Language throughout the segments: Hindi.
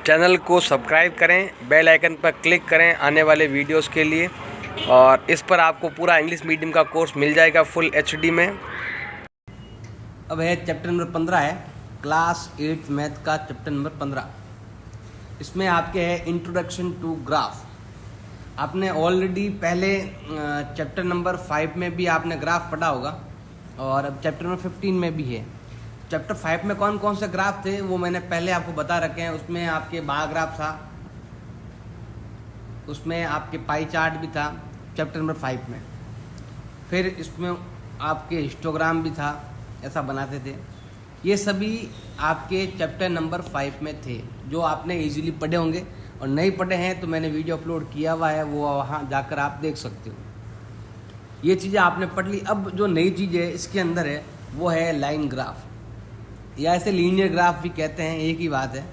चैनल को सब्सक्राइब करें, बेल आइकन पर क्लिक करें आने वाले वीडियोस के लिए। और इस पर आपको पूरा इंग्लिश मीडियम का कोर्स मिल जाएगा फुल HD में। अब है चैप्टर नंबर 15 है, क्लास 8 मैथ का चैप्टर नंबर 15। इसमें आपके है इंट्रोडक्शन टू ग्राफ। आपने ऑलरेडी पहले चैप्टर नंबर 5 में भी आपने ग्राफ पढ़ा होगा और अब चैप्टर नंबर 15 में भी है। चैप्टर 5 में कौन कौन से ग्राफ थे वो मैंने पहले आपको बता रखे हैं। उसमें आपके बार ग्राफ था, उसमें आपके पाई चार्ट भी था चैप्टर नंबर 5 में। फिर इसमें आपके हिस्टोग्राम भी था, ऐसा बनाते थे। ये सभी आपके चैप्टर नंबर 5 में थे जो आपने इजीली पढ़े होंगे, और नहीं पढ़े हैं तो मैंने वीडियो अपलोड किया हुआ है, वो वहाँ जाकर आप देख सकते हो। ये चीज़ें आपने पढ़ ली। अब जो नई चीज़ है इसके अंदर है वो है लाइन ग्राफ, या ऐसे लीनियर ग्राफ भी कहते हैं, एक ही बात है।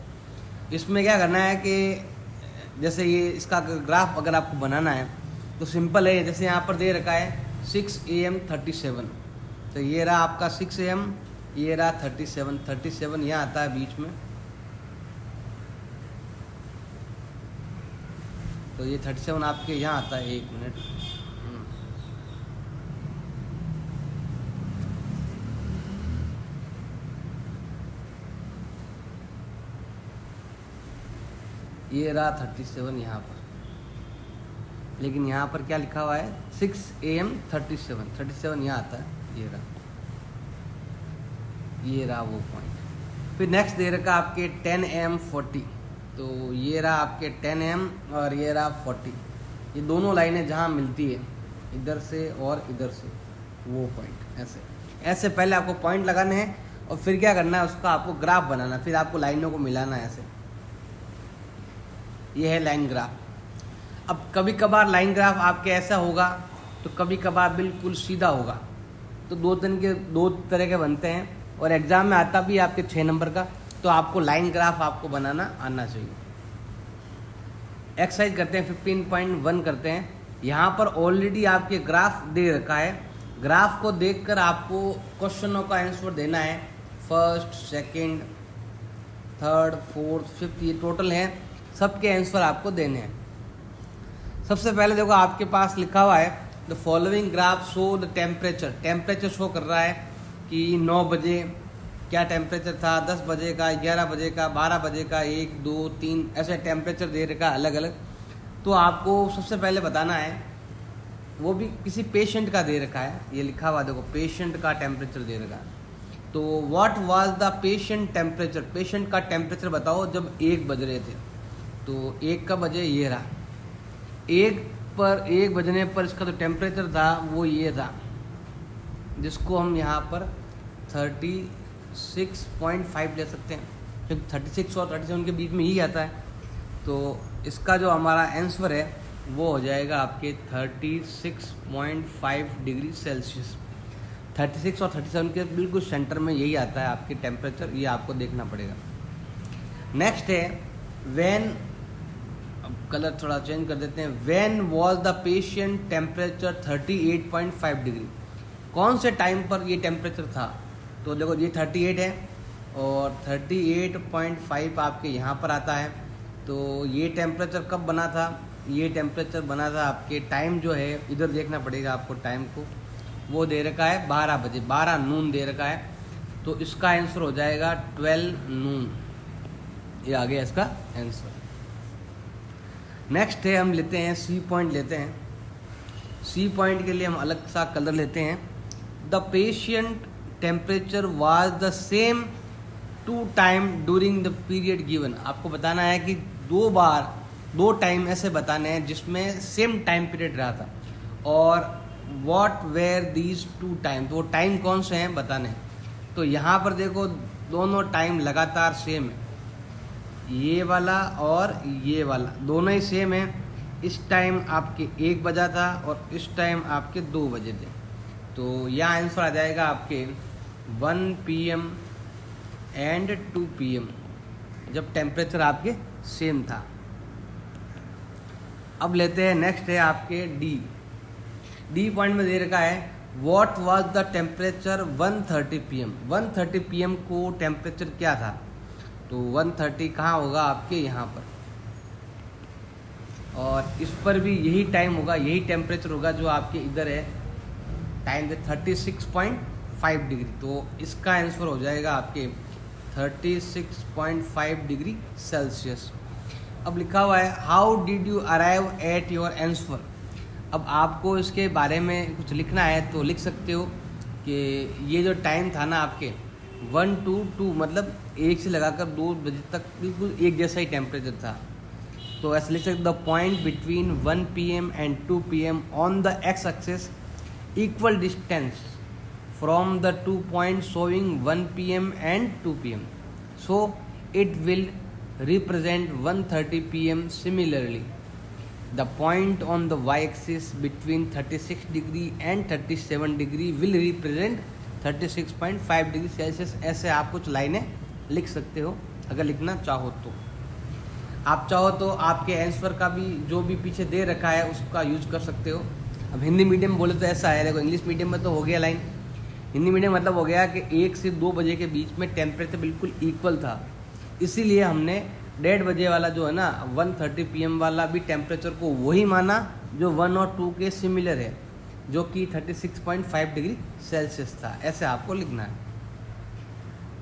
इसमें क्या करना है कि जैसे ये इसका ग्राफ अगर आपको बनाना है तो सिंपल है। जैसे यहाँ पर दे रखा है 6 AM 37, तो ये रहा आपका 6 AM, ये रहा 37 यहाँ आता है बीच में, तो ये 37 आपके यहाँ आता है। 1 मिनट, ये रहा 37 यहाँ पर, लेकिन यहाँ पर क्या लिखा हुआ है 6 AM 37 यहाँ आता है। ये रहा वो पॉइंट। फिर नेक्स्ट दे रखा आपके 10 AM 40, तो ये रहा आपके 10 AM और ये रहा 40। ये दोनों लाइनें जहाँ मिलती है इधर से और इधर से, वो पॉइंट ऐसे ऐसे पहले आपको पॉइंट लगाने हैं और फिर क्या करना है उसका आपको ग्राफ बनाना, फिर आपको लाइनों को मिलाना है ऐसे। ये है लाइन ग्राफ। अब कभी कभार लाइन ग्राफ आपके ऐसा होगा तो कभी कभार बिल्कुल सीधा होगा, तो दो तरह के बनते हैं, और एग्जाम में आता भी आपके 6 नंबर का। तो आपको लाइन ग्राफ आपको बनाना आना चाहिए। एक्सरसाइज करते हैं 15.1 करते हैं। यहाँ पर ऑलरेडी आपके ग्राफ दे रखा है। ग्राफ को देखकर आपको क्वेश्चनों का आंसर देना है। First, second, third, fourth, fifth, ये टोटल है, सबके आंसर आपको देने हैं। सबसे पहले देखो आपके पास लिखा हुआ है the following graph show the temperature. Temperature show कर रहा है कि 9 बजे क्या टेम्परेचर था, 10 बजे का, 11 बजे का, 12 बजे का, 1, 2, 3 ऐसे टेम्परेचर दे रखा अलग अलग। तो आपको सबसे पहले बताना है, वो भी किसी पेशेंट का दे रखा है, ये लिखा हुआ देखो पेशेंट का टेम्परेचर दे रखा है। तो what was the patient temperature, patient का टेम्परेचर बताओ जब 1 बज रहे थे। तो 1 का बजे ये रहा, 1 बजने पर इसका जो टेम्परेचर था वो ये था, जिसको हम यहाँ पर 36.5 ले सकते हैं, क्योंकि 36 और 37 के बीच में ही आता है। तो इसका जो हमारा आंसर है वो हो जाएगा आपके 36.5 डिग्री सेल्सियस। 36 और 37 के बिल्कुल सेंटर में यही आता है आपके टेम्परेचर, ये आपको देखना पड़ेगा। नेक्स्ट है व्हेन, कलर थोड़ा चेंज कर देते हैं। When was the patient temperature 38.5 degree, कौन से टाइम पर ये टेम्परेचर था। तो देखो ये 38 है और 38.5 आपके यहाँ पर आता है। तो ये टेम्परेचर कब बना था, ये टेम्परेचर बना था आपके टाइम जो है, इधर देखना पड़ेगा आपको टाइम को, वो दे रखा है 12 बजे, 12 नून दे रखा है। तो इसका आंसर हो जाएगा 12 नून, ये आ गया इसका आंसर। नेक्स्ट है हम लेते हैं सी पॉइंट लेते हैं। सी पॉइंट के लिए हम अलग सा कलर लेते हैं। The patient temperature was the same 2 time during the period given. आपको बताना है कि 2 टाइम ऐसे बताने हैं जिसमें सेम टाइम पीरियड रहा था, और व्हाट वेयर दीज 2 टाइम, तो वो टाइम कौन से हैं बताने हैं। तो यहाँ पर देखो दोनों टाइम लगातार सेम है, ये वाला और ये वाला दोनों ही सेम है। इस टाइम आपके 1 बजा था और इस टाइम आपके 2 बजे थे। तो यह आंसर आ जाएगा आपके 1 PM एंड 2 PM, जब टेम्परेचर आपके सेम था। अब लेते हैं नेक्स्ट है आपके डी पॉइंट में दे रखा है what was the temperature 1:30 PM। 1:30 PM को टेम्परेचर क्या था। तो 130 कहाँ होगा आपके यहाँ पर, और इस पर भी यही टाइम होगा, यही टेम्परेचर होगा जो आपके इधर है, टाइम है 36.5 डिग्री। तो इसका आंसर हो जाएगा आपके 36.5 डिग्री सेल्सियस। अब लिखा हुआ है how did you arrive at your answer. अब आपको इसके बारे में कुछ लिखना है तो लिख सकते हो कि ये जो टाइम था ना आपके 1 to 2, मतलब 1 से लगाकर 2 बजे तक बिल्कुल एक जैसा ही टेम्परेचर था। तो ऐसे लिख सकते the point between 1 PM and 2 PM on the x axis equal distance from the 2 point showing 1 PM and 2 PM, so it will represent 1:30 PM. Similarly, the point on the y-axis between 36 degree and 37 degree will represent 36.5 degree Celsius. ऐसे आप कुछ लाइनें लिख सकते हो अगर लिखना चाहो तो। आप चाहो तो आपके आंसर का भी जो भी पीछे दे रखा है उसका यूज कर सकते हो। अब हिंदी मीडियम बोले तो ऐसा है, देखो इंग्लिश मीडियम में तो हो गया लाइन, हिंदी मीडियम मतलब हो गया कि 1 से 2 बजे के बीच में टेम्परेचर बिल्कुल इक्वल था, इसीलिए हमने 1:30 बजे वाला जो है ना 1:30 PM वाला भी टेम्परेचर को वही माना जो 1 और 2 के सिमिलर है, जो कि 36.5 डिग्री सेल्सियस था। ऐसे आपको लिखना है।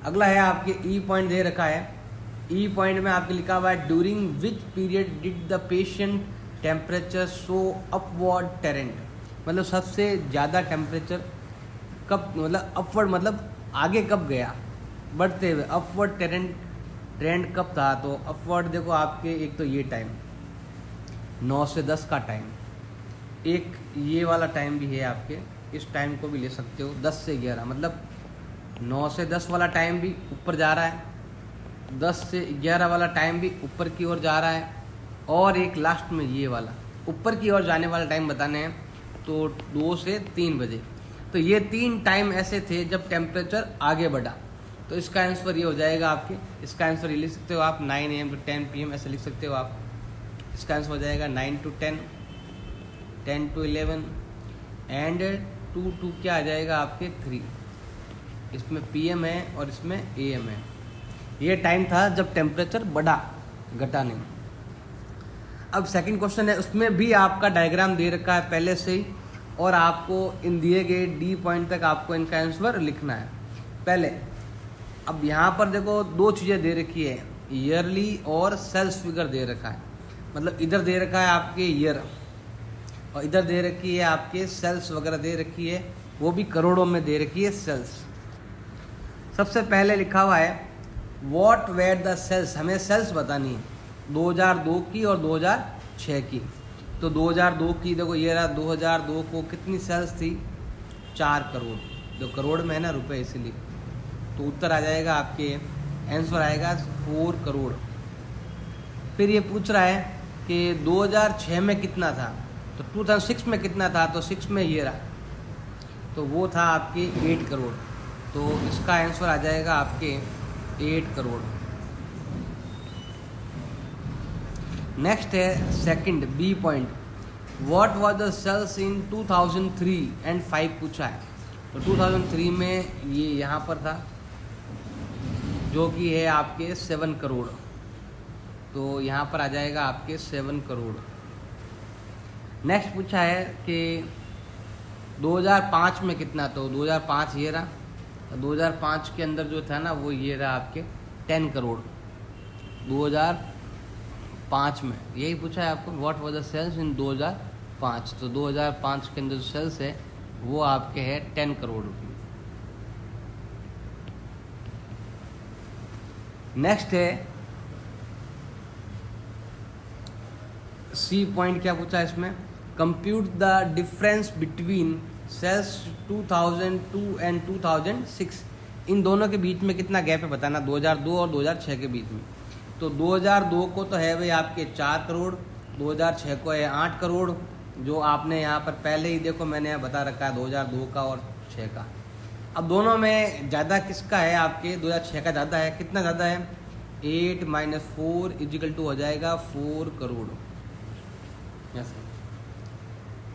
अगला है आपके ई पॉइंट दे रखा है। ई पॉइंट में आपके लिखा हुआ है during which period did the patient temperature show upward trend, मतलब सबसे ज़्यादा टेम्परेचर कब, मतलब अपवर्ड मतलब आगे कब गया, बढ़ते हुए अपवर्ड ट्रेंड कब था। तो अपवर्ड देखो आपके एक तो ये टाइम 9 से 10 का टाइम, एक ये वाला टाइम भी है आपके, इस टाइम को भी ले सकते हो 10 से 11, मतलब 9 से 10 वाला टाइम भी ऊपर जा रहा है, 10 से 11 वाला टाइम भी ऊपर की ओर जा रहा है, और एक लास्ट में ये वाला ऊपर की ओर जाने वाला टाइम बताने हैं तो 2 से 3 बजे। तो ये 3 टाइम ऐसे थे जब टेम्परेचर आगे बढ़ा। तो इसका आंसर ये हो जाएगा आपके, इसका आंसर ये लिख सकते हो आप 9 AM to 10 PM ऐसे लिख सकते हो आप। इसका आंसर हो जाएगा 9 to 10, 10 to 11 एंड 2 to क्या आ जाएगा आपके 3। इसमें PM है और इसमें AM है। ये टाइम था जब टेम्परेचर बढ़ा, घटा नहीं। अब सेकंड क्वेश्चन है, उसमें भी आपका डायग्राम दे रखा है पहले से ही, और आपको इन दिए गए D पॉइंट तक आपको इनका आंसर लिखना है। पहले अब यहाँ पर देखो 2 चीज़ें दे रखी है, ईयरली और सेल्स फिगर दे रखा है, मतलब इधर दे रखा है आपके ईयर और इधर दे रखी है आपके सेल्स वगैरह दे रखी है, वो भी करोड़ों में दे रखी है सेल्स। सबसे पहले लिखा हुआ है व्हाट वेर द सेल्स, हमें सेल्स बतानी है 2002 की और 2006 की। तो 2002 की देखो ये रहा, 2002 को कितनी सेल्स थी 4 करोड़, जो करोड़ में है ना रुपए, इसीलिए तो उत्तर आ जाएगा आपके, आंसर आएगा 4 करोड़। फिर ये पूछ रहा है कि 2006 में कितना था, तो 2006 में कितना था, तो 6 में ये रहा, तो वो था आपके 8 करोड़। तो इसका आंसर आ जाएगा आपके 8 करोड़। नेक्स्ट है second B point, what was the sales in 2003 and 5 पूछा है। तो 2003 में ये यहाँ पर था जो कि है आपके 7 करोड़, तो यहाँ पर आ जाएगा आपके 7 करोड़। नेक्स्ट पूछा है कि 2005 में कितना, तो 2005 ये रहा, तो 2005 के अंदर जो था ना वो ये रहा आपके 10 करोड़ 2005 में। यही पूछा है आपको व्हाट वाज द सेल्स इन 2005, तो 2005 के अंदर जो सेल्स है वो आपके है 10 करोड़ रुपये। नेक्स्ट है सी पॉइंट, क्या पूछा है इसमें, compute the difference between sales 2002 and 2006, इन दोनों के बीच में कितना गैप है बताना, 2002 और 2006 के बीच में। तो 2002 को तो है भाई आपके 4 करोड़, 2006 को है 8 करोड़, जो आपने यहाँ पर पहले ही देखो मैंने यहाँ बता रखा है 2002 का और 6 का। अब दोनों में ज़्यादा किसका है आपके, 2006 का ज़्यादा है, कितना ज़्यादा है 8 - 4 = हो जाएगा 4 करोड़।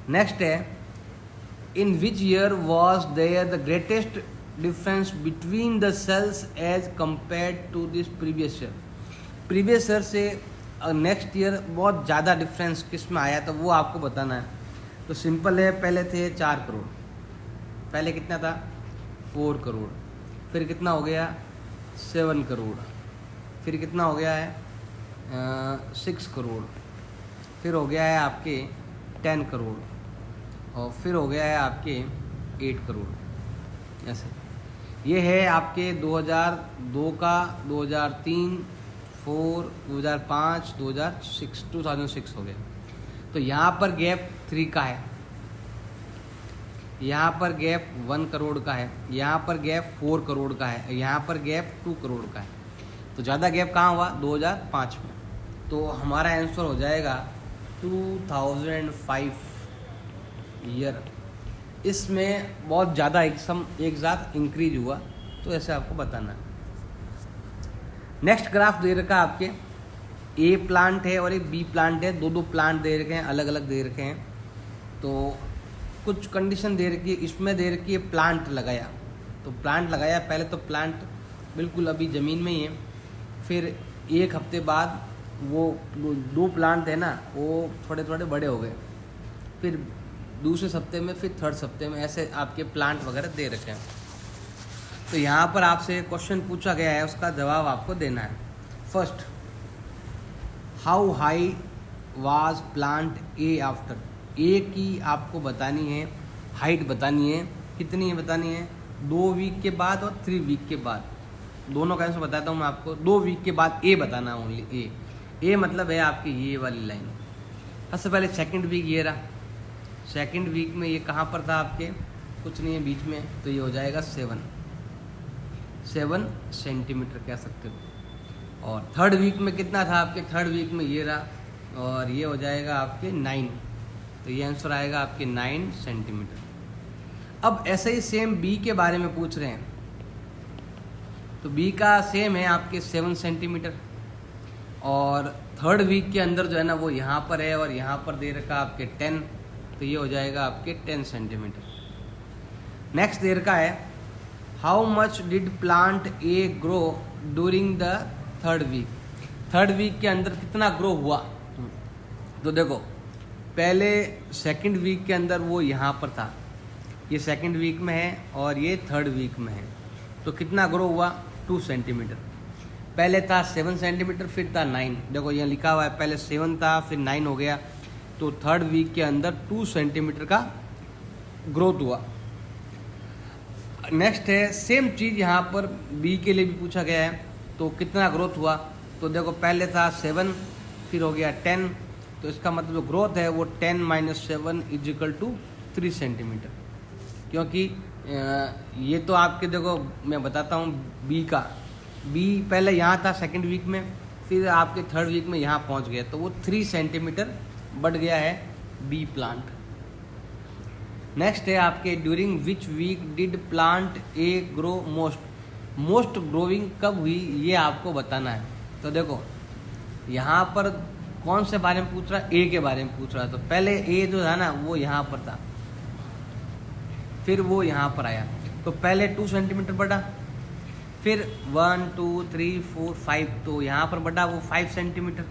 नेक्स्ट है in which year was there the greatest difference between the sales as compared to this previous year. Previous year से नेक्स्ट ईयर बहुत ज़्यादा डिफरेंस किस में आया, तो वो आपको बताना है। तो सिंपल है, पहले थे 4 करोड़, पहले कितना था 4 करोड़, फिर कितना हो गया 7 करोड़, फिर कितना हो गया है 6 करोड़, फिर हो गया है आपके 10 करोड़, और फिर हो गया है आपके 8 करोड़। ऐसे ये है आपके 2002 का, 2003, 4, 2005, 2006 हो गया। तो यहाँ पर गैप 3 का है, यहाँ पर गैप 1 करोड़ का है, यहाँ पर गैप 4 करोड़ का है, यहाँ पर गैप 2 करोड़ का है। तो ज़्यादा गैप कहाँ हुआ 2005 में। तो हमारा आंसर हो जाएगा 2005 ईयर। इसमें बहुत ज़्यादा एक साथ इंक्रीज हुआ, तो ऐसे आपको बताना है। नेक्स्ट ग्राफ दे रखा है आपके, ए प्लांट है और एक बी प्लांट है, दो प्लांट दे रखे हैं, अलग अलग दे रखे हैं। तो कुछ कंडीशन दे रखी है, इसमें दे रखी है प्लांट लगाया, तो प्लांट लगाया, पहले तो प्लांट बिल्कुल अभी ज़मीन में ही है, फिर एक हफ्ते बाद वो 2 प्लांट है ना, वो थोड़े थोड़े बड़े हो गए, फिर दूसरे हफ्ते में, फिर थर्ड हफ्ते में, ऐसे आपके प्लांट वगैरह दे रखे हैं। तो यहाँ पर आपसे क्वेश्चन पूछा गया है, उसका जवाब आपको देना है। First, how high was plant A after, A की आपको बतानी है, हाइट बतानी है, कितनी है बतानी है, 2 वीक के बाद और 3 वीक के बाद, दोनों का आंसर बताता हूँ मैं आपको। 2 वीक के बाद ए बताना, ओनली ए मतलब है आपकी ये वाली लाइन। सबसे पहले सेकंड वीक ये रहा, सेकंड वीक में ये कहाँ पर था आपके, कुछ नहीं है बीच में, तो ये हो जाएगा 7 सेंटीमीटर कह सकते हो। और थर्ड वीक में कितना था आपके, थर्ड वीक में ये रहा, और ये हो जाएगा आपके 9, तो ये आंसर आएगा आपके 9 सेंटीमीटर। अब ऐसे ही सेम बी के बारे में पूछ रहे हैं, तो बी का सेम है आपके 7 सेंटीमीटर, और थर्ड वीक के अंदर जो है ना वो यहाँ पर है, और यहाँ पर दे रखा आपके 10, तो ये हो जाएगा आपके 10 सेंटीमीटर। नेक्स्ट दे रखा है, how much did plant a grow during the third week, third week के अंदर कितना ग्रो हुआ। तो देखो पहले सेकंड वीक के अंदर वो यहाँ पर था, ये सेकंड वीक में है और ये थर्ड वीक में है, तो कितना ग्रो हुआ 2 सेंटीमीटर। पहले था 7 सेंटीमीटर, फिर था 9, देखो ये लिखा हुआ है, पहले 7 था फिर 9 हो गया, तो थर्ड वीक के अंदर 2 सेंटीमीटर का ग्रोथ हुआ। नेक्स्ट है सेम चीज़ यहाँ पर बी के लिए भी पूछा गया है, तो कितना ग्रोथ हुआ, तो देखो पहले था 7, फिर हो गया 10, तो इसका मतलब जो ग्रोथ है वो 10 - 7 = 3 सेंटीमीटर। क्योंकि ये तो आपके देखो मैं बताता हूँ बी का, बी पहले यहाँ था सेकंड वीक में, फिर आपके थर्ड वीक में यहाँ पहुँच गया, तो वो 3 सेंटीमीटर बढ़ गया है बी प्लांट। नेक्स्ट है आपके, during which week did plant a grow most, most growing कब हुई ये आपको बताना है। तो देखो यहाँ पर कौन से बारे में पूछ रहा है, ए के बारे में पूछ रहा है, तो पहले ए जो था ना वो यहाँ पर था, फिर वो यहाँ पर आया, तो पहले 2 सेंटीमीटर बढ़ा, फिर 1 2 3 4 5, तो यहाँ पर बढ़ा वो 5 सेंटीमीटर,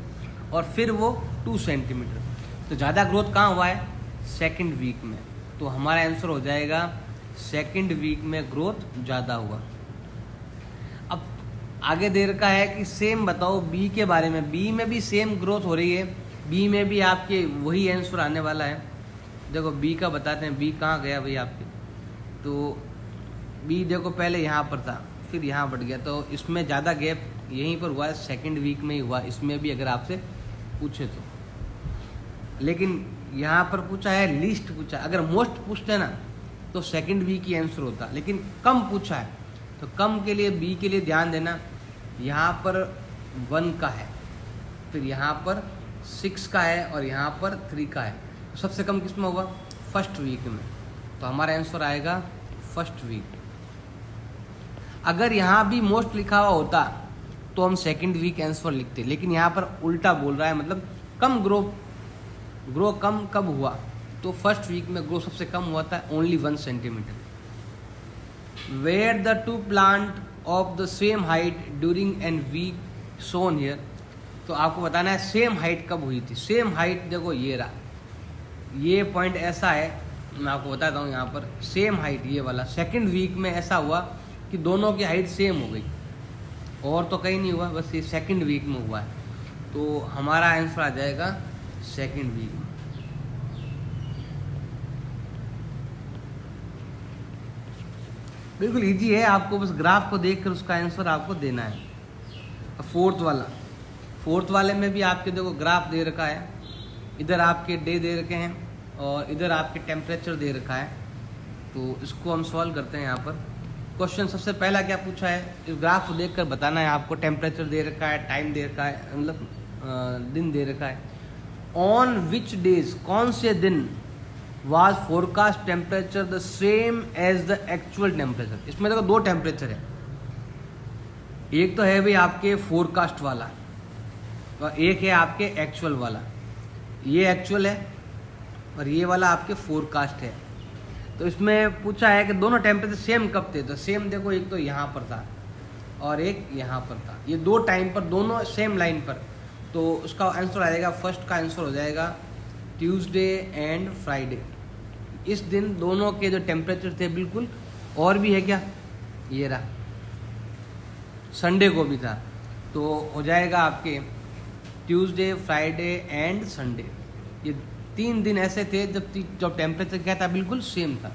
और फिर वो 2 सेंटीमीटर। तो ज़्यादा ग्रोथ कहाँ हुआ है, सेकंड वीक में, तो हमारा आंसर हो जाएगा सेकंड वीक में ग्रोथ ज़्यादा हुआ। अब आगे दे रखा है कि सेम बताओ बी के बारे में, बी में भी सेम ग्रोथ हो रही है, बी में भी आपके वही आंसर आने वाला है। देखो बी का बताते हैं, बी कहाँ गया भाई आपके, तो बी देखो पहले यहाँ पर था, फिर यहाँ बढ़ गया, तो इसमें ज़्यादा गैप यहीं पर हुआ है, सेकंड वीक में ही हुआ इसमें भी, अगर आपसे पूछे तो। लेकिन यहाँ पर पूछा है लीस्ट पूछा, अगर मोस्ट पूछते ना तो सेकंड वीक की आंसर होता, लेकिन कम पूछा है, तो कम के लिए बी के लिए ध्यान देना, यहाँ पर 1 का है, फिर यहाँ पर 6 का है, और यहाँ पर 3 का है, तो सबसे कम किस में होगा, फर्स्ट वीक में, तो हमारा आंसर आएगा फर्स्ट वीक। अगर यहाँ भी मोस्ट लिखा हुआ होता तो हम सेकंड वीक आंसर लिखते, लेकिन यहाँ पर उल्टा बोल रहा है, मतलब कम ग्रो कम कब हुआ, तो फर्स्ट वीक में ग्रो सबसे कम हुआ था, only 1 centimetre. Were the two plant of the same height during an week shown here. तो आपको बताना है सेम हाइट कब हुई थी। सेम हाइट देखो ये रहा, ये पॉइंट ऐसा है, मैं आपको बताता हूँ यहाँ पर सेम हाइट ये वाला सेकंड वीक में ऐसा हुआ कि दोनों की हाइट सेम हो गई, और तो कहीं नहीं हुआ, बस ये सेकंड वीक में हुआ है। तो हमारा आंसर आ जाएगा सेकंड वीक में। बिल्कुल इजी है, आपको बस ग्राफ को देखकर उसका आंसर आपको देना है। अब फोर्थ वाले में भी आपके देखो ग्राफ दे रखा है, इधर आपके डे दे रखे हैं और इधर आपके टेम्परेचर दे रखा है। तो इसको हम सॉल्व करते हैं। यहाँ पर क्वेश्चन सबसे पहला क्या पूछा है, इस ग्राफ को देखकर बताना है आपको। टेम्परेचर दे रखा है, टाइम दे रखा है, मतलब दिन दे रखा है। ऑन विच डेज, कौन से दिन was forecast temperature the same as the actual temperature. इसमें देखो दो टेम्परेचर है, एक तो है भाई आपके फोरकास्ट वाला और एक है आपके एक्चुअल वाला। ये एक्चुअल है और ये वाला आपके फोरकास्ट है। तो इसमें पूछा है कि दोनों टेम्परेचर सेम कब थे। तो सेम देखो, एक तो यहाँ पर था और एक यहाँ पर था, ये दो टाइम पर दोनों सेम लाइन पर। तो उसका आंसर आ जाएगा, फर्स्ट का आंसर हो जाएगा ट्यूसडे एंड फ्राइडे। इस दिन दोनों के जो टेम्परेचर थे बिल्कुल, और भी है क्या, ये रहा, संडे को भी था। तो हो जाएगा आपके ट्यूसडे, फ्राइडे एंड संडे। ये 3 दिन ऐसे थे जब टेम्परेचर क्या था, बिल्कुल सेम था।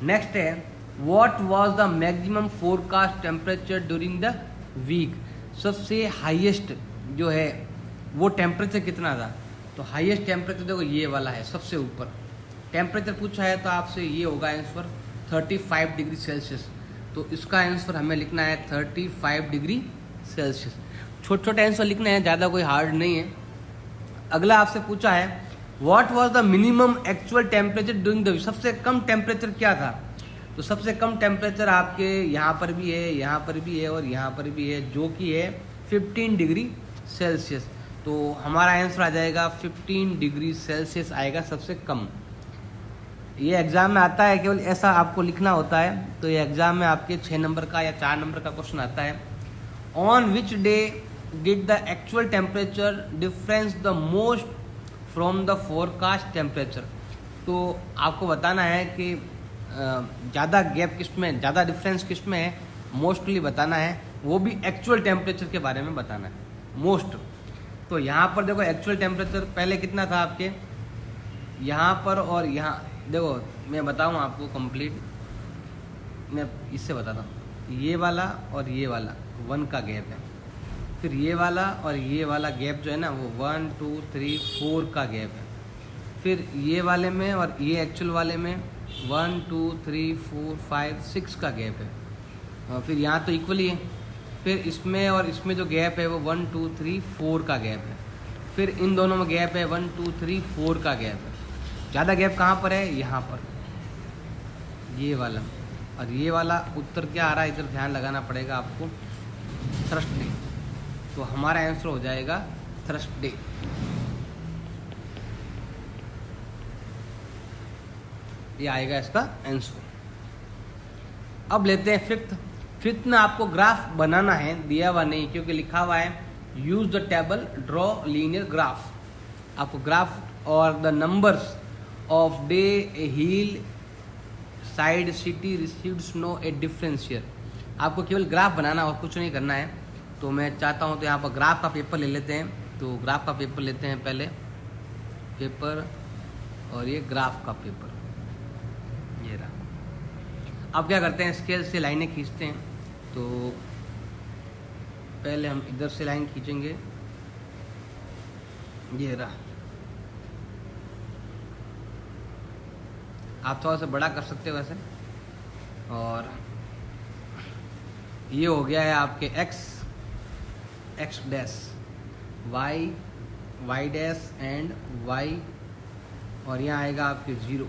नेक्स्ट है, what was the maximum forecast temperature during the week. सबसे हाईएस्ट जो है वो टेम्परेचर कितना था। तो हाईएस्ट टेम्परेचर देखो ये वाला है, सबसे ऊपर टेम्परेचर पूछा है तो आपसे ये होगा आंसर 35 डिग्री सेल्सियस। तो इसका आंसर हमें लिखना है 35 डिग्री सेल्सियस। छोटे छोटे आंसर लिखने हैं, ज़्यादा कोई हार्ड नहीं है। अगला आपसे पूछा है, what was the minimum actual temperature during the week. सबसे कम टेम्परेचर क्या था। तो सबसे कम टेम्परेचर आपके यहाँ पर भी है, यहाँ पर भी है और यहाँ पर भी है, जो कि है 15 डिग्री सेल्सियस। तो हमारा आंसर आ जाएगा 15 डिग्री सेल्सियस आएगा सबसे कम। ये एग्जाम में आता है, केवल ऐसा आपको लिखना होता है। तो ये एग्जाम में आपके 6 नंबर का या 4 नंबर का क्वेश्चन आता है। On which day did the actual temperature difference the most from the forecast temperature. तो आपको बताना है कि ज़्यादा गैप किस में, ज़्यादा डिफरेंस किस में है, मोस्टली बताना है, वो भी एक्चुअल टेम्परेचर के बारे में बताना है मोस्ट। तो यहाँ पर देखो एक्चुअल टेम्परेचर पहले कितना था आपके, यहाँ पर और यहाँ देखो, मैं बताऊँ आपको कंप्लीट, मैं इससे बताता हूँ। ये वाला और ये वाला 1 का गैप है, फिर ये वाला और ये वाला गैप जो है ना वो 1 2 3 4 का गैप है, फिर ये वाले में और ये एक्चुअल वाले में 1 2 3 4 5 6 का गैप है, और फिर यहाँ तो इक्वली है। फिर इसमें और इसमें जो गैप है वो 1 2 3 4 का गैप है, फिर इन दोनों में गैप है 1 2 3 4 का गैप है। ज़्यादा गैप कहाँ पर है, यहाँ पर, ये वाला। और ये वाला उत्तर क्या आ रहा है, इधर ध्यान लगाना पड़ेगा आपको, थर्सडे। तो हमारा आंसर हो जाएगा थर्सडे। ये आएगा इसका आंसर। अब लेते हैं फिफ्थ में आपको ग्राफ बनाना है, दिया हुआ नहीं क्योंकि लिखा हुआ है use the table draw linear graph. आपको ग्राफ और the numbers of day A hill side city received snow A difference here. आपको केवल ग्राफ बनाना और कुछ नहीं करना है। तो मैं चाहता हूँ तो यहाँ पर ग्राफ का पेपर ले लेते हैं। तो ग्राफ का पेपर लेते हैं पहले, पेपर और ये ग्राफ का पेपर, ये रहा। अब क्या करते हैं, स्केल से लाइनें खींचते हैं। तो पहले हम इधर से लाइन खींचेंगे, ये रहा। आप थोड़ा सा बड़ा कर सकते हो वैसे। और ये हो गया है आपके X dash, Y dash and Y, और यहाँ आएगा आपके 0।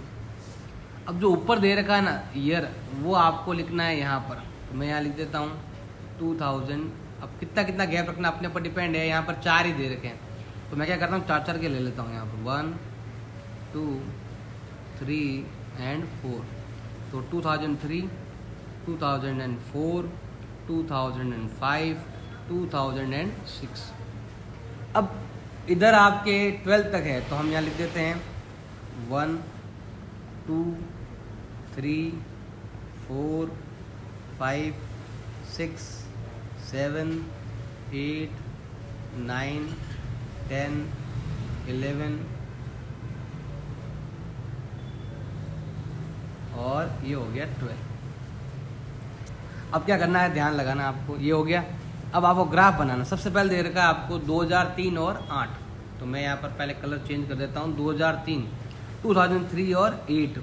अब जो ऊपर दे रखा है ना ईयर, वो आपको लिखना है यहाँ पर। तो मैं यहाँ लिख देता हूँ 2000। अब कितना कितना गैप रखना अपने पर डिपेंड है। यहाँ पर 4 ही दे रखे हैं, तो मैं क्या करता हूँ 4 के ले लेता हूँ यहाँ पर 1 2 3 एंड 4। तो 2003, 2004, 2005, 2006। अब इधर आपके 12 तक है, तो हम यहाँ लिख देते हैं 1, 2, 3, 4, 5, 6, 7, 8, 9, 10, 11 और ये हो गया 12। अब क्या करना है, ध्यान लगाना आपको, ये हो गया। अब आपको ग्राफ बनाना। सबसे पहले दे रखा है आपको 2003 और 8, तो मैं यहाँ पर पहले कलर चेंज कर देता हूँ। 2003, 2003 और 8,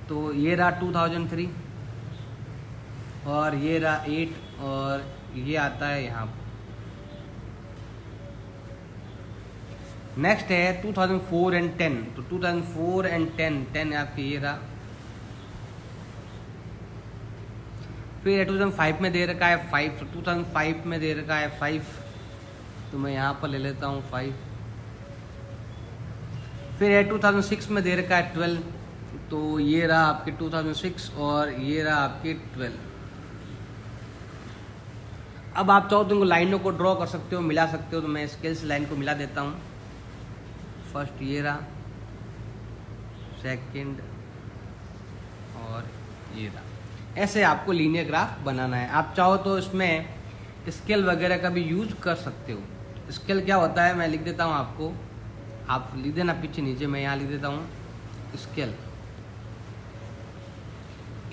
तो ये रहा 2003 और ये रहा 8 और ये आता है यहाँ। नेक्स्ट है 2004 एंड 10, तो 2004 एंड 10 आपके ये रहा। फिर 2005 में दे रखा है 5, तो 2005 में दे रखा है 5, तो मैं यहाँ पर ले लेता हूँ 5। फिर 2006 में दे रखा है 12, तो ये रहा आपके 2006 और ये रहा आपके 12। अब आप चाहो तो इनको लाइनों को ड्रॉ कर सकते हो, मिला सकते हो, तो मैं स्केल से लाइन को मिला देता हूँ। फर्स्ट ये रहा, सेकंड और ये रहा। ऐसे आपको लीनियर ग्राफ बनाना है। आप चाहो तो इसमें स्केल वगैरह का भी यूज कर सकते हो। स्केल क्या होता है मैं लिख देता हूँ आपको, आप लिख देना पीछे नीचे, मैं यहाँ लिख देता हूँ स्केल।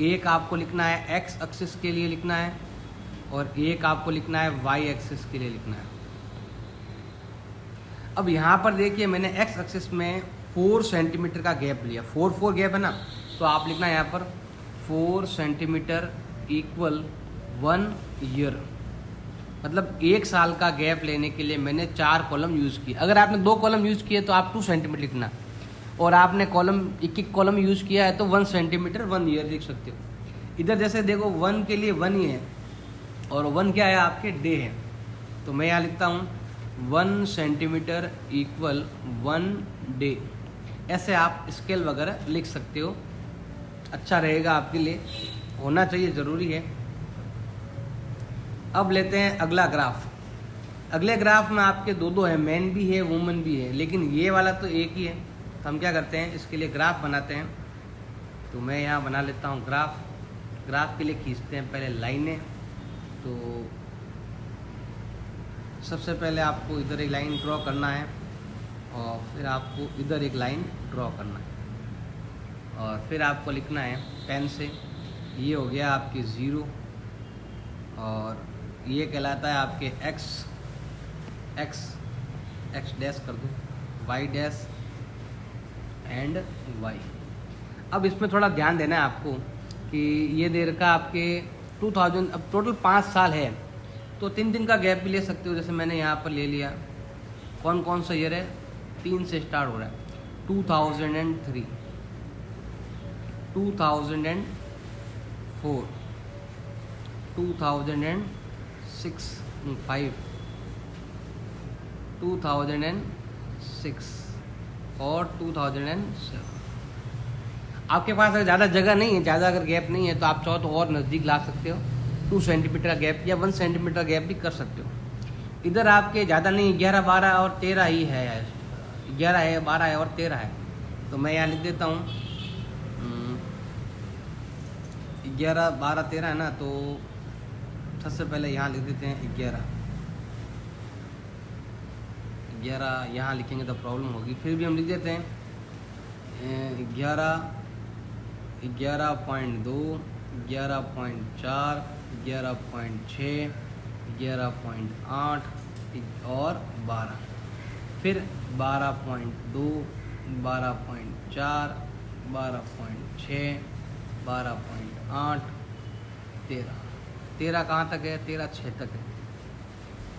एक आपको लिखना है एक्स एक्सिस के लिए लिखना है और एक आपको लिखना है वाई एक्सिस के लिए लिखना है। अब यहाँ पर देखिए मैंने एक्स एक्सिस में 4 सेंटीमीटर का गैप लिया, 4 गैप है ना, तो आप लिखना है यहाँ पर 4 सेंटीमीटर इक्वल 1 ईयर। मतलब 1 साल का गैप लेने के लिए मैंने 4 कॉलम यूज़ किए। अगर आपने 2 कॉलम यूज़ किए तो आप 2 सेंटीमीटर लिखना, और आपने कॉलम एक कॉलम यूज़ किया है तो 1 सेंटीमीटर 1 ईयर लिख सकते हो। इधर जैसे देखो 1 के लिए 1 ही है और 1 क्या है आपके डे है, तो मैं यहाँ लिखता हूँ 1 सेंटीमीटर इक्वल 1 डे। ऐसे आप स्केल वगैरह लिख सकते हो, अच्छा रहेगा आपके लिए, होना चाहिए, ज़रूरी है। अब लेते हैं अगला ग्राफ। अगले ग्राफ में आपके दो हैं, मैन भी है वुमन भी है, लेकिन ये वाला तो एक ही है। तो हम क्या करते हैं, इसके लिए ग्राफ बनाते हैं। तो मैं यहाँ बना लेता हूँ ग्राफ। ग्राफ के लिए खींचते हैं पहले लाइनें। तो सबसे पहले आपको इधर एक लाइन ड्रॉ करना है और फिर आपको इधर एक लाइन ड्रॉ करना है और फिर आपको लिखना है पेन से, ये हो गया आपके 0 और ये कहलाता है आपके x डैश कर दो, y डैश एंड y। अब इसमें थोड़ा ध्यान देना है आपको कि ये दे रखा आपके 2000, अब टोटल 5 साल है तो 3 दिन का गैप भी ले सकते हो, जैसे मैंने यहाँ पर ले लिया। कौन कौन सा ईयर है, 3 से स्टार्ट हो रहा है, 2003, 2004, 2006, 5, 2006 और 2007। आपके पास अगर ज़्यादा जगह नहीं है, ज़्यादा अगर गैप नहीं है तो आप चाहो तो और नज़दीक ला सकते हो, 2 सेंटीमीटर का गैप या 1 सेंटीमीटर का गैप भी कर सकते हो। इधर आपके ज़्यादा नहीं, 11, 12 और 13 ही है, 11 है, 12 है और 13 है। तो मैं यहाँ लिख देता हूँ 11, 12, 13 है ना, तो सबसे पहले यहाँ लिख देते हैं 11 यहाँ लिखेंगे तो प्रॉब्लम होगी, फिर भी हम लिख देते हैं 11, 11.2, 11.4, 11.6, 11.8 और 12, फिर 12.2, 12.4, 12.6, 12.8, 13 कहाँ तक है, 13 6 तक है,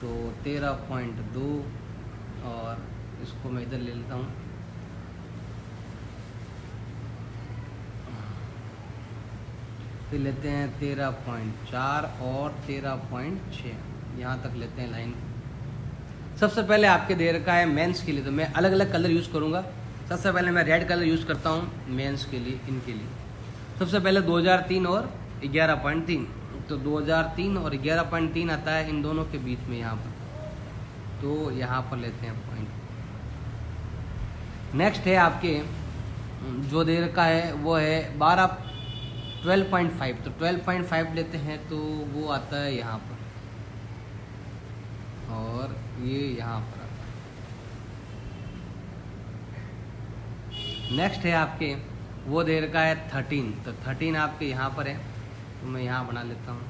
तो 13.2 और इसको मैं इधर ले लेता हूँ, फिर लेते हैं 13.4 और 13.6, यहाँ तक लेते हैं लाइन। सबसे पहले आपके दे रखा है मेंस के लिए, तो मैं अलग अलग कलर यूज़ करूँगा। सबसे पहले मैं रेड कलर यूज़ करता हूँ मेंस के लिए, इनके लिए। सबसे पहले 2003 और 11.3, तो 2003 और 11.3 आता है इन दोनों के बीच में यहाँ पर, तो यहाँ पर लेते हैं पॉइंट। नेक्स्ट है आपके जो दे रखा है वो है 12.5, तो 12.5 लेते हैं तो वो आता है यहाँ पर, और ये यहाँ पर आता है। नेक्स्ट है आपके वो दे रखा है 13, तो 13 आपके यहाँ पर है, तो मैं यहाँ बना लेता हूँ।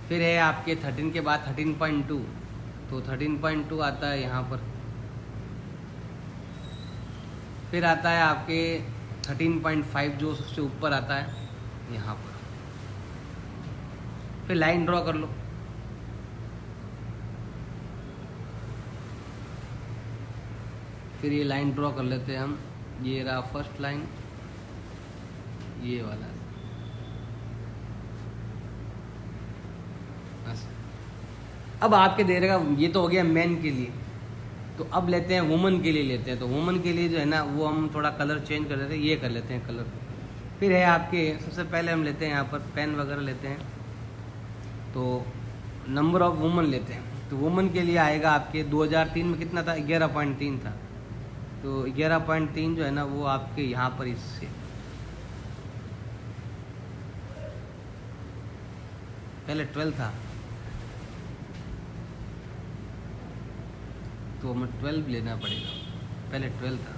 फिर है आपके 13 के बाद 13.2, तो 13.2 आता है यहाँ पर। फिर आता है आपके 13.5 जो सबसे ऊपर आता है यहाँ पर। फिर लाइन ड्रॉ कर लो। फिर ये लाइन ड्रॉ कर लेते हैं हम, ये रहा फर्स्ट लाइन, ये वाला। अब आपके दे रहेगा, ये तो हो गया मैन के लिए, तो अब लेते हैं वुमन के लिए लेते हैं। तो वुमन के लिए जो है ना वो हम थोड़ा कलर चेंज कर लेते हैं, ये कर लेते हैं कलर। फिर है आपके सबसे पहले हम लेते हैं यहाँ पर पेन वगैरह लेते हैं, तो नंबर ऑफ वुमन लेते हैं। तो वुमन के लिए आएगा आपके 2003 में कितना था, 11.3 था, तो 11.3 जो है ना वो आपके यहाँ पर इससे पहले 12 था, तो हमें 12 लेना पड़ेगा, पहले 12 था।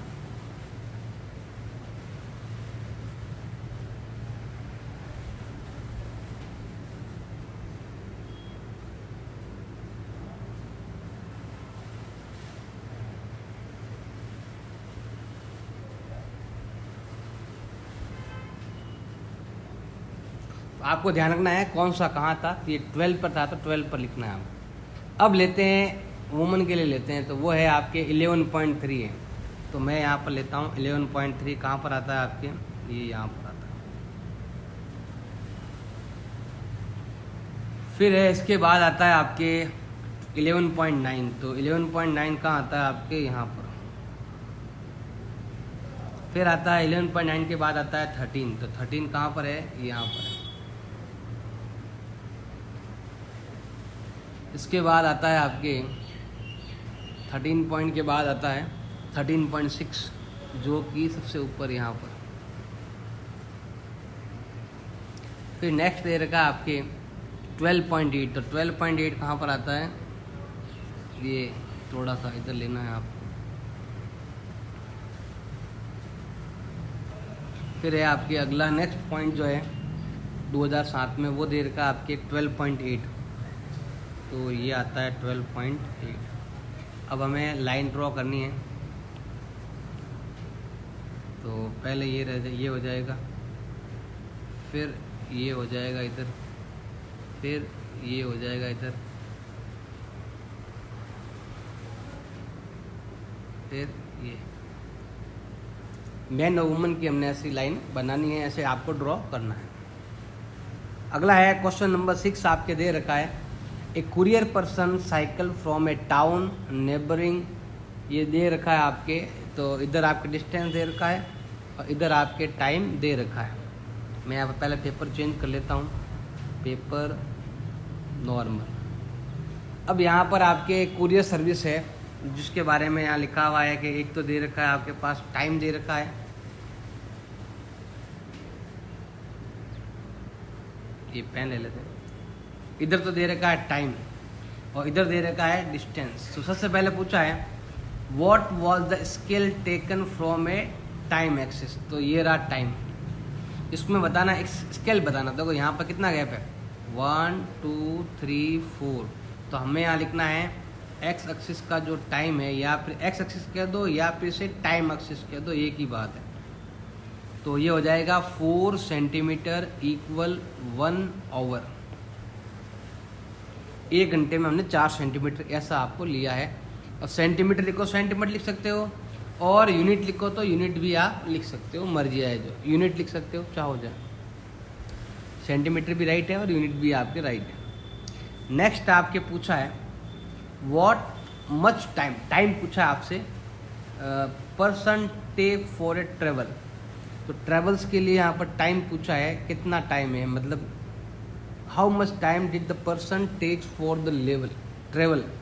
आपको ध्यान रखना है कौन सा कहाँ था, ये 12 पर था, तो 12 पर लिखना है आपको। अब लेते हैं वुमन के लिए लेते हैं, तो वो है आपके 11.3 है, तो मैं यहाँ पर लेता हूँ 11.3। कहाँ पर आता है आपके, ये यहाँ पर आता है। फिर है इसके बाद आता है आपके 11.9, तो 11.9 कहाँ आता है आपके यहाँ पर। फिर आता है 11.9 के बाद आता है 13, तो 13 कहाँ पर है, यहाँ पर है। इसके बाद आता है आपके 13 पॉइंट के बाद आता है 13.6 जो कि सबसे ऊपर यहाँ पर। फिर नेक्स्ट दे रखा आपके 12.8, तो 12.8 कहाँ पर आता है, ये थोड़ा सा इधर लेना है आपको। फिर है आपके अगला नेक्स्ट पॉइंट जो है 2007 में, वो दे रखा आपके 12.8, तो ये आता है 12.8। अब हमें लाइन ड्रॉ करनी है, तो पहले ये हो जाएगा, फिर ये हो जाएगा इधर, फिर ये हो जाएगा इधर, फिर ये। मैन और वुमन की हमने ऐसी लाइन बनानी है, ऐसे आपको ड्रॉ करना है। अगला है क्वेश्चन नंबर 6 आपके दे रखा है, a courier person cycle from a town neighbouring, ये दे रखा है आपके, तो इधर आपके डिस्टेंस दे रखा है और इधर आपके टाइम दे रखा है। मैं यहाँ पर पहले पेपर चेंज कर लेता हूँ, पेपर नॉर्मल। अब यहाँ पर आपके कुरियर सर्विस है जिसके बारे में यहाँ लिखा हुआ है कि एक तो दे रखा है आपके पास टाइम दे रखा है, ये पेन ले लेते हैं। इधर तो दे रखा है टाइम और इधर दे रखा है डिस्टेंस। तो सबसे पहले पूछा है what was the scale taken from A time axis, तो ये रहा टाइम। इसमें बताना एक स्केल बताना, देखो यहाँ पर कितना गैप है, 1 2 3 4, तो हमें यहाँ लिखना है एक्स एक्सिस का जो टाइम है, या फिर एक्स एक्सिस कह दो या फिर इसे टाइम एक्सिस कह दो, एक ही बात है। तो ये हो जाएगा 4 सेंटीमीटर इक्वल 1 आवर। 1 घंटे में हमने 4 सेंटीमीटर ऐसा आपको लिया है। और सेंटीमीटर लिखो सेंटीमीटर लिख सकते हो, और यूनिट लिखो तो यूनिट भी आप लिख सकते हो, मर्जी है जो यूनिट लिख सकते हो चाहो जाए। सेंटीमीटर भी राइट है और यूनिट भी आपके राइट है। नेक्स्ट आपके पूछा है व्हाट मच टाइम पूछा है आपसे person take for a travel, तो तो ट्रेवल्स के लिए यहाँ पर टाइम पूछा है, कितना टाइम है, मतलब how much time did the person takes for the level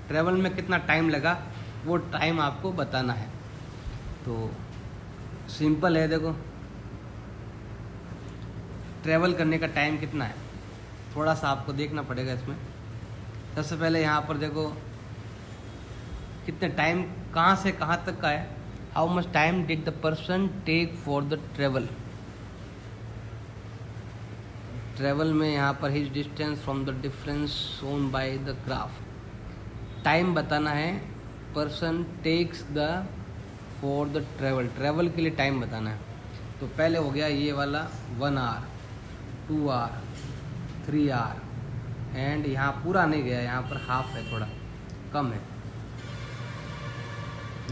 travel में कितना टाइम लगा, वो टाइम आपको बताना है। तो सिंपल है, देखो ट्रेवल करने का टाइम कितना है, थोड़ा सा आपको देखना पड़ेगा इसमें। सबसे पहले यहाँ पर देखो कितने टाइम, कहाँ से कहाँ तक का है, how much time did the person take for the travel में यहाँ पर his distance from the difference shown by the graph, time बताना है, person takes the for the travel के लिए टाइम बताना है। तो पहले हो गया ये वाला 1 आवर, 2 आवर, 3 आवर, एंड यहाँ पूरा नहीं गया, यहाँ पर हाफ है, थोड़ा कम है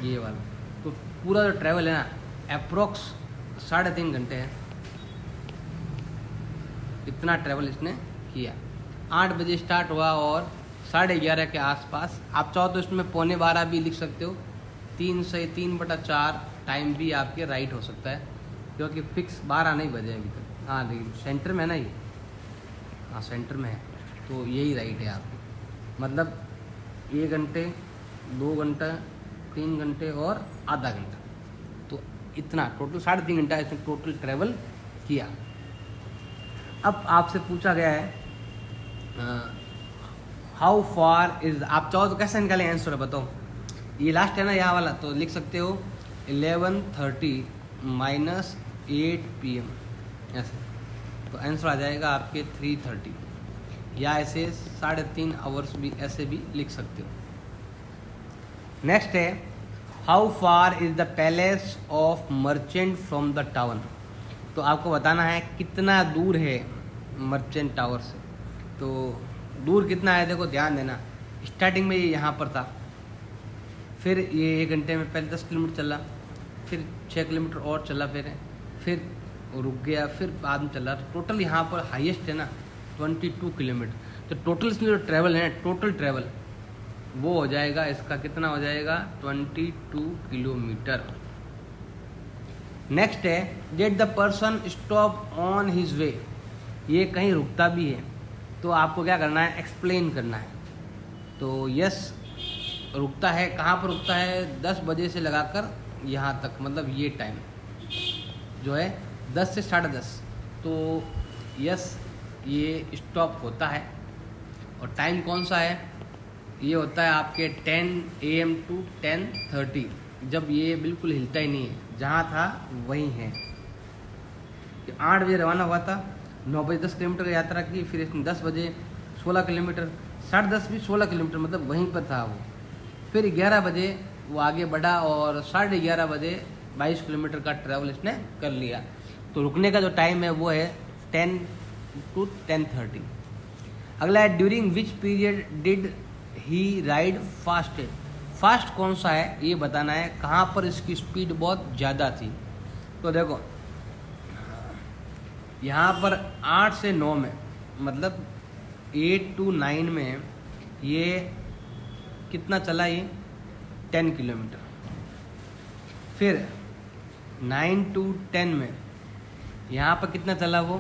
ये वाला। तो पूरा जो ट्रैवल है ना अप्रोक्स 3.5 घंटे है, इतना ट्रैवल इसने किया। 8 बजे स्टार्ट हुआ और 11:30 के आसपास, आप चाहो तो इसमें 11:15 भी लिख सकते हो, 3 से 3/4 टाइम भी आपके राइट हो सकता है, क्योंकि फिक्स 12 नहीं बजे अभी तक। हाँ लेकिन सेंटर में है ना ये, हाँ सेंटर में है, तो यही राइट है आपकी, मतलब 1 घंटे, 2 घंटा, 3 घंटे और आधा घंटा, तो इतना टोटल 3.5 घंटा इसने टोटल ट्रैवल किया। अब आपसे पूछा गया है हाउ फार इज, आप चाहो तो कैसे निकालें आंसर बताओ। ये लास्ट है ना यहाँ वाला, तो लिख सकते हो 11:30 माइनस 8 PM ऐसे, तो आंसर आ जाएगा आपके 3:30, या ऐसे 3.5 आवर्स भी ऐसे भी लिख सकते हो। नेक्स्ट है how far is the palace of merchant from the town, तो आपको बताना है कितना दूर है मर्चेंट टावर से। तो दूर कितना है, देखो ध्यान देना, स्टार्टिंग में ये यहाँ पर था, फिर ये 1 घंटे में पहले 10 किलोमीटर चला, फिर 6 किलोमीटर और चला, फिर रुक गया, फिर बाद में चला, टोटल यहाँ पर हाईएस्ट है ना 22 किलोमीटर। तो टोटल इसमें जो ट्रैवल है, टोटल ट्रैवल वो हो जाएगा, इसका कितना हो जाएगा 22 किलोमीटर। नेक्स्ट है did the person stop on his way, ये कहीं रुकता भी है तो आपको क्या करना है, एक्सप्लेन करना है। तो यस रुकता है, कहाँ पर रुकता है, 10 बजे से लगाकर यहाँ तक, मतलब ये टाइम जो है 10 से 10:30, तो यस ये स्टॉप होता है। और टाइम कौन सा है, ये होता है आपके 10 AM to 10:30, जब ये बिल्कुल हिलता ही नहीं है, जहाँ था वहीं है। 8 बजे रवाना हुआ था, 9 बजे 10 किलोमीटर की यात्रा की, फिर इसने 10 बजे 16 किलोमीटर, 10:30 भी 16 किलोमीटर, मतलब वहीं पर था वो। फिर 11 बजे वो आगे बढ़ा और 11:30 बजे 22 किलोमीटर का ट्रैवल इसने कर लिया। तो रुकने का जो टाइम है वो है 10 to 10:30। अगला है during which period did he ride fastest, fast कौन सा है ये बताना है, कहाँ पर इसकी स्पीड बहुत ज़्यादा थी। तो देखो यहाँ पर 8 से 9 में, मतलब 8 to 9 में ये कितना चला, ये 10 किलोमीटर। फिर 9 to 10 में यहाँ पर कितना चला वो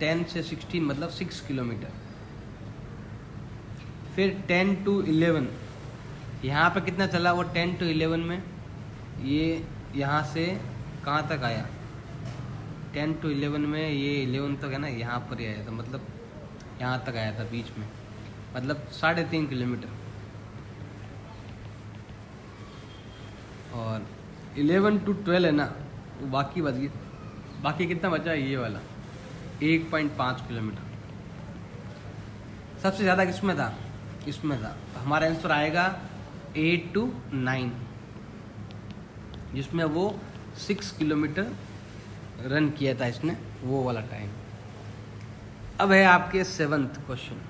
10 से 16, मतलब 6 किलोमीटर। फिर 10 to 11 यहाँ पर कितना चला वो 10 to 11 में, ये यहाँ से कहाँ तक आया, 10 to 11 में ये 11 तक है ना, यहाँ पर ही आया था, मतलब यहाँ तक आया था बीच में, मतलब 3.5 किलोमीटर। और 11 to 12 है ना, तो बाकी बच गई, बाकी कितना बचा, ये वाला 1.5 किलोमीटर। सबसे ज़्यादा किसमें था, इसमें था। तो हमारा आंसर आएगा 8 to 9, जिसमें वो 6 किलोमीटर रन किया था इसने, वो वाला टाइम। अब है आपके 7th क्वेश्चन।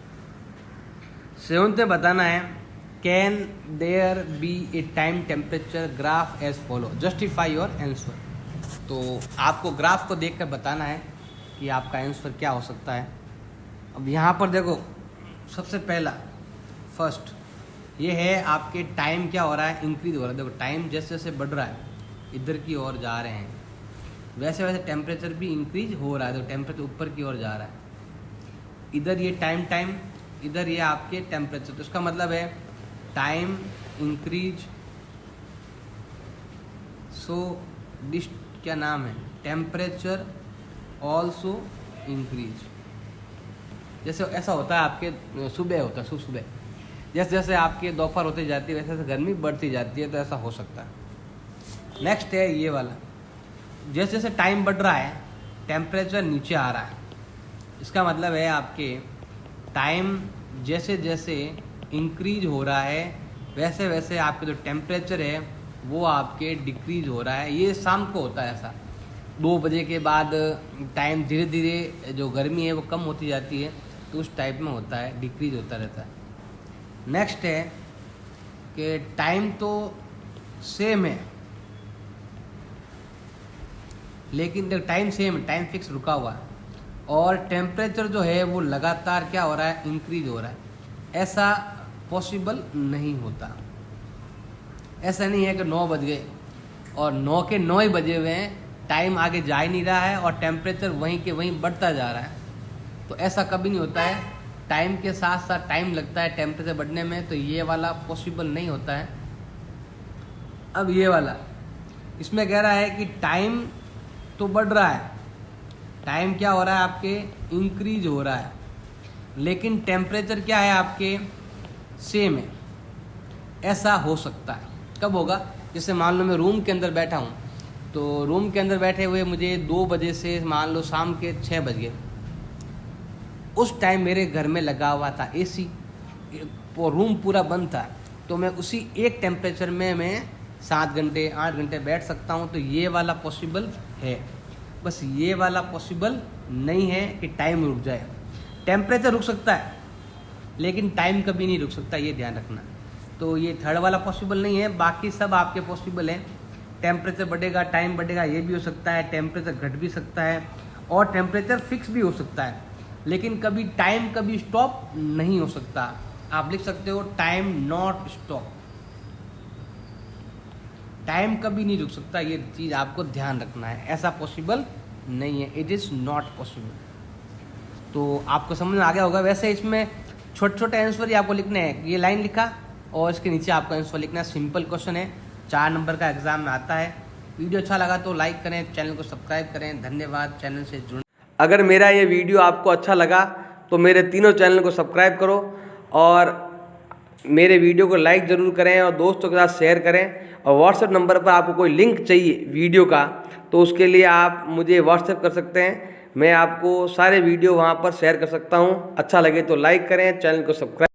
7th में बताना है can there be a time temperature graph as follows, justify your answer. तो आपको ग्राफ को देखकर बताना है कि आपका आंसर क्या हो सकता है। अब यहाँ पर देखो सबसे पहला फर्स्ट ये है आपके टाइम क्या हो रहा है, इंक्रीज हो रहा है। देखो टाइम जैसे जैसे बढ़ रहा है, इधर की ओर जा रहे हैं, वैसे वैसे टेम्परेचर भी इंक्रीज हो रहा है, तो टेम्परेचर ऊपर की ओर जा रहा है। इधर ये टाइम, इधर ये आपके टेम्परेचर, तो इसका मतलब है टाइम इंक्रीज, सो डिस क्या नाम है, टेम्परेचर ऑल्सो इंक्रीज। जैसे ऐसा होता है आपके सुबह होता है, सुबह जैसे जैसे आपके दोपहर होती जाती है वैसे वैसे गर्मी बढ़ती जाती है, तो ऐसा हो सकता है। नेक्स्ट है ये वाला, जैसे जैसे टाइम बढ़ रहा है टेम्परेचर नीचे आ रहा है। इसका मतलब है आपके टाइम जैसे जैसे इंक्रीज हो रहा है वैसे वैसे आपके जो टेम्परेचर है वो आपके डिक्रीज हो रहा है। ये शाम को होता है ऐसा, 2 बजे के बाद टाइम धीरे धीरे जो गर्मी है वो कम होती जाती है, तो उस टाइप में होता है, डिक्रीज होता रहता है। नेक्स्ट है कि टाइम तो सेम है, लेकिन टाइम सेम है, टाइम फिक्स रुका हुआ है, और टेम्परेचर जो है वो लगातार क्या हो रहा है, इंक्रीज हो रहा है। ऐसा पॉसिबल नहीं होता। ऐसा नहीं है कि 9 बज गए और 9 के 9 ही बजे हुए हैं, टाइम आगे जा ही नहीं रहा है और टेम्परेचर वहीं के वहीं बढ़ता जा रहा है, तो ऐसा कभी नहीं होता है। टाइम के साथ साथ टाइम लगता है टेम्परेचर बढ़ने में, तो ये वाला पॉसिबल नहीं होता है। अब ये वाला, इसमें कह रहा है कि टाइम तो बढ़ रहा है, टाइम क्या हो रहा है आपके, इंक्रीज हो रहा है, लेकिन टेम्परेचर क्या है आपके, सेम है। ऐसा हो सकता है, कब होगा, जैसे मान लो मैं रूम के अंदर बैठा हूँ, तो रूम के अंदर बैठे हुए मुझे 2 बजे से मान लो शाम के 6 बज गए, उस टाइम मेरे घर में लगा हुआ था एसी, वो रूम पूरा बंद था, तो मैं उसी एक टेम्परेचर में मैं 7 घंटे 8 घंटे बैठ सकता हूँ। तो ये वाला पॉसिबल है, बस ये वाला पॉसिबल नहीं है कि टाइम रुक जाए। टेम्परेचर रुक सकता है लेकिन टाइम कभी नहीं रुक सकता, ये ध्यान रखना। तो ये थर्ड वाला पॉसिबल नहीं है, बाकी सब आपके पॉसिबल हैं। टेम्परेचर बढ़ेगा, टाइम बढ़ेगा, ये भी हो सकता है, टेम्परेचर घट भी सकता है, और टेम्परेचर फिक्स भी हो सकता है, लेकिन कभी टाइम कभी स्टॉप नहीं हो सकता। आप लिख सकते हो टाइम नॉट स्टॉप, टाइम कभी नहीं रुक सकता, ये चीज़ आपको ध्यान रखना है। ऐसा पॉसिबल नहीं है, इट इज़ नॉट पॉसिबल। तो आपको समझ में आ गया होगा। वैसे इसमें छोटे छोटे आंसर ही आपको लिखने हैं, ये लाइन लिखा और इसके नीचे आपको आंसर लिखना है। सिंपल क्वेश्चन है, 4 नंबर का एग्जाम में आता है। वीडियो अच्छा लगा तो लाइक करें, चैनल को सब्सक्राइब करें। धन्यवाद चैनल से जुड़ने। अगर मेरा ये वीडियो आपको अच्छा लगा तो मेरे तीनों चैनल को सब्सक्राइब करो और मेरे वीडियो को लाइक ज़रूर करें और दोस्तों के साथ शेयर करें। और व्हाट्सएप नंबर पर आपको कोई लिंक चाहिए वीडियो का, तो उसके लिए आप मुझे व्हाट्सएप कर सकते हैं, मैं आपको सारे वीडियो वहाँ पर शेयर कर सकता हूँ। अच्छा लगे तो लाइक करें, चैनल को सब्सक्राइब